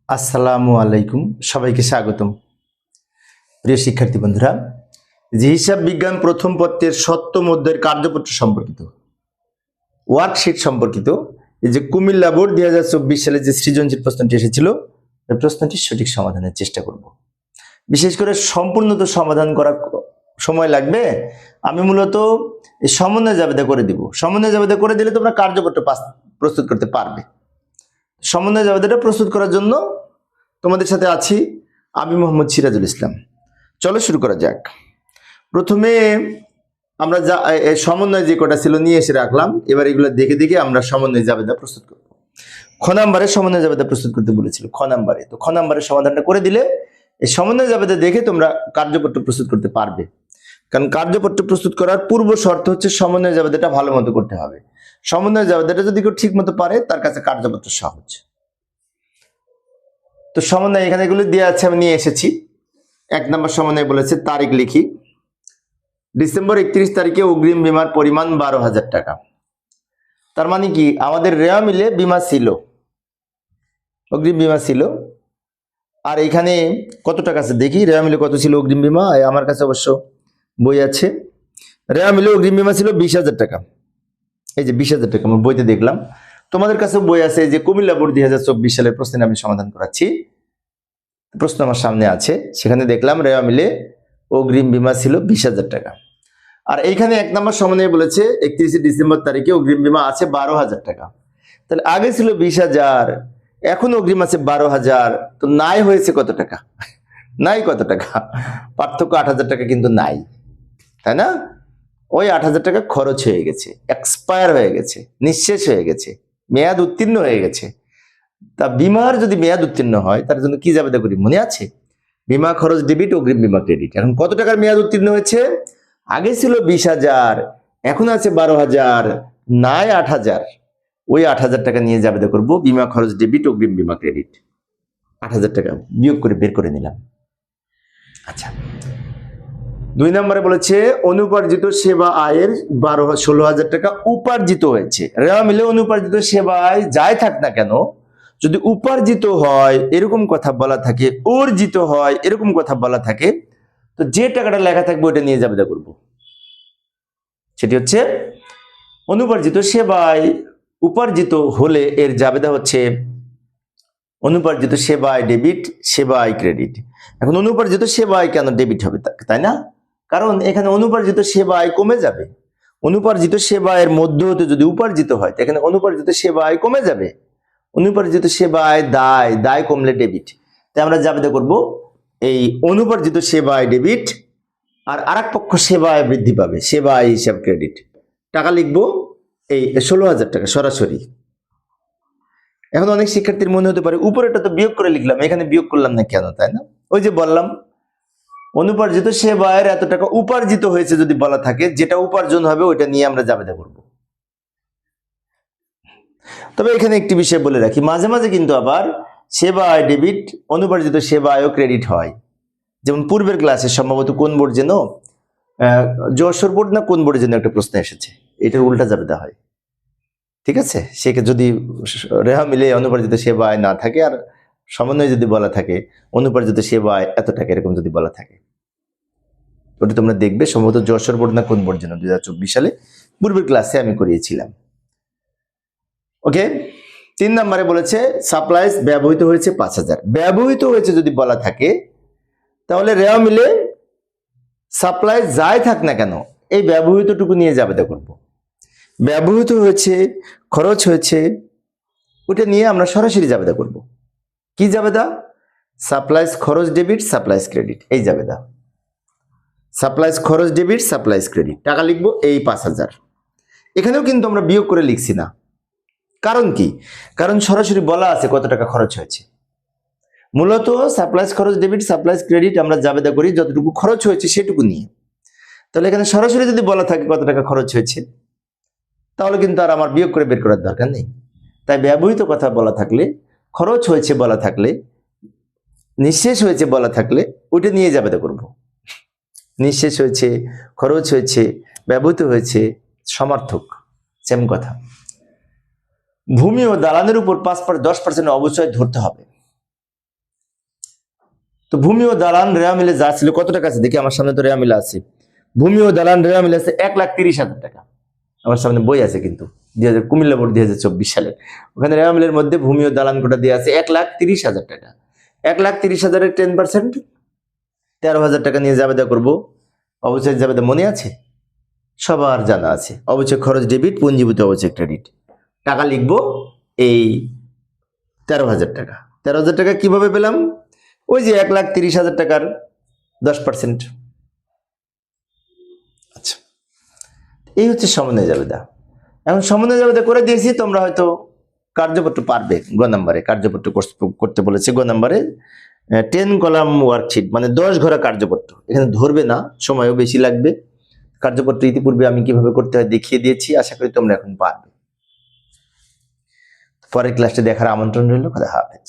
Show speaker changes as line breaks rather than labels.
আসসালামু আলাইকুম, সবাইকে স্বাগতম। প্রিয় শিক্ষার্থী বন্ধুরা, যে হিসাব বিজ্ঞান প্রথম পত্রের সপ্তম অধ্যায়ের কার্যপত্র সম্পর্কিত ওয়ার্কশিট সম্পর্কিত এই যে কুমিল্লা বোর্ড 2024 সালে যে সৃজনশীল প্রশ্নটি এসেছিল, এই প্রশ্নটির সঠিক সমাধানের চেষ্টা করব। বিশেষ করে সম্পূর্ণ তো সমাধান করা সময় লাগবে। আমি মূলত এই সমন্বয় জাবেদা করে দিব। সমন্বয় জাবেদা করে দিলে তোমরা কার্যপত্র প্রস্তুত করতে পারবে। সমন্বয় জাবেদাটা প্রস্তুত করার জন্য তোমাদের সাথে আছি আমি মোহাম্মদ সিরাজুল ইসলাম। চলো শুরু করা যাক। প্রথমে আমরা যা সমন্বয় যে কটা ছিল নিয়ে এসে রাখলাম, এবার এগুলো দেখে দেখে আমরা সমন্বয় জাবেদা প্রস্তুত করব। খ নাম্বারে সমন্বয় জাবেদা প্রস্তুত করতে বলেছিল, খ নাম্বারে। তো খ নাম্বারের সমাধানটা করে দিলে এই সমন্বয় জাবেদা দেখে তোমরা কার্যপত্র প্রস্তুত করতে পারবে। কারণ কার্যপত্র প্রস্তুত করার পূর্ব শর্ত হচ্ছে সমন্বয় জাবেদাটা ভালো মতো করতে হবে। সমন্বয় জাবেদাটা যদি কেউ ঠিক মতো পারে, তার কাছে কার্যপত্র সহজ। তো সমন্বয় এখানে এগুলো দেওয়া আছে, আমি নিয়ে এসেছি। এক নম্বর সমন্বয় বলেছে, তারিখ লিখি, ডিসেম্বর 31 তারিখে অগ্রিম বীমার পরিমাণ 12,000 টাকা। তার মানে কি, আমাদের রেওয়া মিলে বীমা ছিল, অগ্রিম বীমা ছিল। আর এখানে কত টাকা আছে দেখি, রেওয়া মিলে কত ছিল অগ্রিম বীমা। আমার কাছে অবশ্য বই আছে। রেওয়া মিলে অগ্রিম বীমা ছিল 20,000 টাকা। এই যে 20,000 টাকা আমার বইতে দেখলাম। তোমাদের কাছে বই আছে, যে কুমিল্লা বোর্ড 2024 সালের প্রশ্নের আমি সমাধান করাচ্ছি। প্রশ্ন আমার সামনে আছে, সেখানে দেখলাম রেওয়া মিলে অগ্রিম বীমা ছিল 20,000 টাকা। আর এইখানে এক নম্বর সমন্বয়ে বলেছে 31 ডিসেম্বর তারিখে অগ্রিম বীমা আছে 12,000 টাকা। তাহলে আগে ছিল 20,000, এখন অগ্রিম আছে 12,000। তো নাই হয়েছে কত টাকা? নাই কত টাকা? পার্থক্য 8,000 টাকা কিন্তু নাই, তাই না? ওই 8,000 টাকা খরচ হয়ে গেছে, এক্সপায়ার হয়ে গেছে, নিঃশেষ হয়ে গেছে, মেয়াদ উত্তীর্ণ হয়ে গেছে। তা বিমার যদি মেয়াদ উত্তীর্ণ হয়, তার জন্য কি জাবেদা করি মনে আছে? বিমা খরচ ডেবিট, অগ্রিম বিমা ক্রেডিট। এখন কত টাকার মেয়াদ উত্তীর্ণ হয়েছে? আগে ছিল 20,000, এখন আছে 12,000, নাই 8,000। ওই 8,000 টাকা নিয়ে জাবেদা করব বিমা খরচ ডেবিট, অগ্রিম বিমা ক্রেডিট। 8,000 টাকা বিয়োগ করে বের করে নিলাম। আচ্ছা, 2 নম্বরে বলেছে অনুপার্জিত সেবা আয়ের 16,000 টাকা উপার্জিত হয়েছে। রেওয়া মিলে অনুপার্জিত সেবা আয় যাই থাক না কেন, যদি উপার্জিত হয় এরকম কথা বলা থাকে, অর্জিত হয় এরকম কথা বলা থাকে, তো যে টাকাটা লেখা থাকবে ওটা নিয়ে জাবেদা করব। সেটি হচ্ছে অনুপার্জিত সেবায় উপার্জিত হলে এর জাবেদা হচ্ছে অনুপার্জিত সেবায় ডেবিট, সেবায় ক্রেডিট। এখন অনুপার্জিত সেবায় কেন ডেবিট হবে, তাই না? কারণ এখানে অনুপার্জিত সেবায় কমে যাবে। অনুপার্জিত সেবায়ের মধ্য হতে যদি উপার্জিত হয়, এখানে অনুপার্জিত সেবায় কমে যাবে। অনুপার্জিত সেবায় দায়, দায় কমলে ডেবিট। তাই আমরা জাবেদা করব এই অনুপার্জিত সেবায় ডেবিট, আর আরেক পক্ষ সেবায় বৃদ্ধি পাবে, সেবায় হিসাব ক্রেডিট। টাকা লিখবো এই 16,000 টাকা সরাসরি। এখন অনেক শিক্ষার্থীর মনে হতে পারে উপরেটা তো বিয়োগ করে লিখলাম, এখানে বিয়োগ করলাম না কেন, তাই না? ওই যে বললাম, অনুপার্জিত সেবায়ের এত টাকা উপার্জিত হয়েছে যদি বলা থাকে, যেটা উপার্জন হবে ওইটা নিয়ে আমরা জাবেদা করব। তবে এখানে একটি বিষয় বলে রাখি, মাঝে মাঝে কিন্তু আবার সেবায় ডেবিট, অনুপার্জিত সেবায়ও ক্রেডিট হয়। যেমন পূর্বের ক্লাসে সম্ভবত কোন বোর্ড যেন, যশোর বোর্ড না কোন বোর্ডে যেন একটা প্রশ্ন এসেছে, এটার উল্টা জাবেদা হয়। ঠিক আছে, সেকে যদি রেওয়া মিলে অনুপার্জিত সেবায় না থাকে, আর সমন্বয় যদি বলা থাকে অনুপার্জিত সেবায় এত টাকা, এরকম যদি বলা থাকে, ওটা তোমরা দেখবে সম্ভবত যশোর বোর্ড না কোন বোর্ড যেন 2024 সালে পূর্বের ক্লাসে আমি করিয়েছিলাম। ওকে, 3 নম্বরে বলেছে সাপ্লাইজ ব্যবহৃত হয়েছে 5,000। ব্যবহৃত হয়েছে যদি বলা থাকে, তাহলে রেওয়া মিলে সাপ্লাই যাই থাক না কেন এই ব্যবহৃতটুকু নিয়ে জাবেদা করব। ব্যবহৃত হয়েছে, খরচ হয়েছে, ওটা নিয়ে আমরা সরাসরি জাবেদা করব। কি জাবেদা? সাপ্লাইজ খরচ ডেবিট, সাপ্লাইজ ক্রেডিট, এই জাবেদা। সাপ্লাইজ খরচ ডেবিট, সাপ্লাইজ ক্রেডিট। টাকা লিখবো এই 5,000। এখানেও কিন্তু আমরা বিয়োগ করে লিখছি না। কারণ কি? কারণ সরাসরি বলা আছে কত টাকা খরচ হয়েছে। মূলত সাপ্লাইজ খরচ ডেবিট, সাপ্লাইজ ক্রেডিট আমরা জাবেদা করি যতটুকু খরচ হয়েছে সেটুকু নিয়ে। তাহলে এখানে সরাসরি যদি বলা থাকে কত টাকা খরচ হয়েছে, তাহলে কিন্তু আর আমার বিয়োগ করে বের করার দরকার নেই। তাই ব্যবহৃত কথা বলা থাকলে, খরচ হয়েছে বলা থাকলে, নিঃশেষ হয়েছে বলা থাকলে, ওইটা নিয়ে জাবেদা করব। নিঃশেষ হয়েছে, খরচ হয়েছে, ব্যবহৃত হয়েছে, সমার্থক, সেম কথা। ভূমি ও দালানের উপর 10% অবচয় ধরতে হবে। তো ভূমি ও দালান রেওয়া মিলে যা ছিল, কত টাকা আছে দেখি, আমার সামনে তো রেওয়া মিলে আছে, ভূমি ও দালান রেওয়া মিলে আছে 1,30,000 টাকা। আমার সামনে বই আছে কিন্তু, কুমিল্লা বোর্ড 2024 সালে, ওখানে রেওয়া মিলের মধ্যে ভূমি ও দালান কোটা দিয়ে আছে 1,30,000 টাকা। 1,30,000-এর 10% 13,000 টাকা নিয়ে জাবেদা করবো। অবচয় জাবেদা মনে আছে? সবার জানা আছে। অবচয় খরচ ডেবিট, পুঞ্জীভূত অবচয় ক্রেডিট। টাকা লিখবো এই 13,000 টাকা। 13,000 টাকা কিভাবে পেলাম? ওই যে 1,30,000 টাকার 10%। আচ্ছা, এই হচ্ছে সমন্বয় জাবেদা। এখন সমন্বয় জাবেদা করে দিয়েছি, তোমরা হয়তো কার্যপত্র পারবে। গ নাম্বারে কার্যপত্র করতে বলেছে, গ নাম্বারে 10 কলাম ওয়ার্কশিট, মানে 10 ঘোরা কার্যপত্র। এখানে ধরবে না, সময়ও বেশি লাগবে। কার্যপত্র ইতিপূর্বে আমি কিভাবে করতে হয় দেখিয়ে দিয়েছি, আশা করি তোমরা এখন পারবে। পরের ক্লাসটা দেখার আমন্ত্রণ রইল। খোদা হাফেজ।